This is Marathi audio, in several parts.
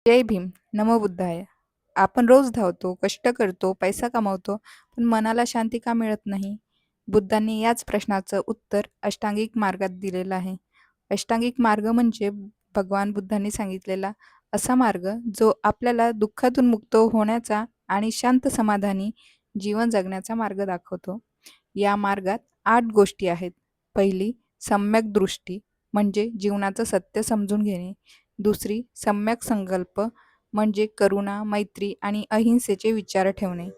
जय भीम, नमो बुद्धाय. आपण रोज धावतो, कष्ट करतो, पैसा कमावतो, पण मनाला शांती का मिळत नाही? बुद्धांनी याच प्रश्नाचं उत्तर अष्टांगिक मार्गात दिलेलं आहे. अष्टांगिक मार्ग म्हणजे भगवान बुद्धांनी सांगितलेला असा मार्ग जो आपल्याला दुःखातून मुक्त होण्याचा आणि शांत समाधानी जीवन जगण्याचा मार्ग दाखवतो. या मार्गात 8 गोष्टी आहेत. पहिली, सम्यक दृष्टी म्हणजे जीवनाचं सत्य समजून घेणे. दुसरी, सम्यक संकल्प म्हणजे करुणा, मैत्री आणि अहिंसेचे विचार ठेवणे.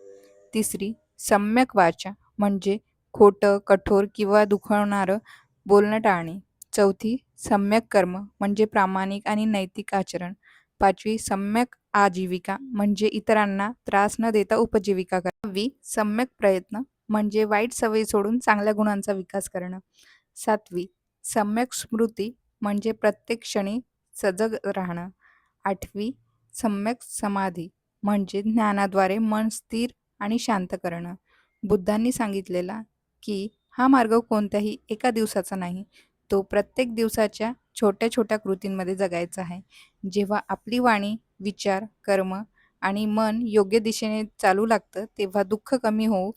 तिसरी, सम्यक वाचा म्हणजे खोटं, कठोर किंवा दुखवणारं बोलणं टाळणे. चौथी, सम्यक कर्म म्हणजे प्रामाणिक आणि नैतिक आचरण. पाचवी, सम्यक आजीविका म्हणजे इतरांना त्रास न देता उपजीविका करणं. सहावी, सम्यक प्रयत्न म्हणजे वाईट सवयी सोडून चांगल्या गुणांचा विकास करणं. सातवी, सम्यक स्मृती म्हणजे प्रत्येक क्षणी सजग राहणं. आठवी, सम्यक समाधी म्हणजे ज्ञानाद्वारे मन स्थिर आणि शांत करणं. बुद्धांनी सांगितलेला की हा मार्ग कोणत्याही एका दिवसाचा नाही, तो प्रत्येक दिवसाच्या छोट्या छोट्या कृतींमध्ये जगायचा आहे. जेव्हा आपली वाणी, विचार, कर्म आणि मन योग्य दिशेने चालू लागतं, तेव्हा दुःख कमी होऊ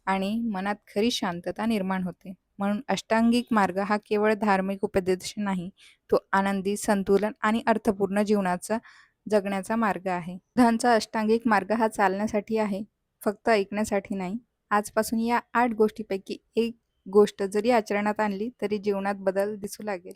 आणि मनात खरी शांतता निर्माण होते. म्हणून अष्टांगिक मार्ग हा केवळ धार्मिक उपदेश नाही, तो आनंदी, संतुलन आणि अर्थपूर्ण जीवनाचा जगण्याचा मार्ग आहे. बुद्धांचा अष्टांगिक मार्ग हा चालण्यासाठी आहे, फक्त ऐकण्यासाठी नाही. आजपासून या 8 गोष्टींपैकी एक गोष्ट जरी आचरणात आणली तरी जीवनात बदल दिसू लागेल.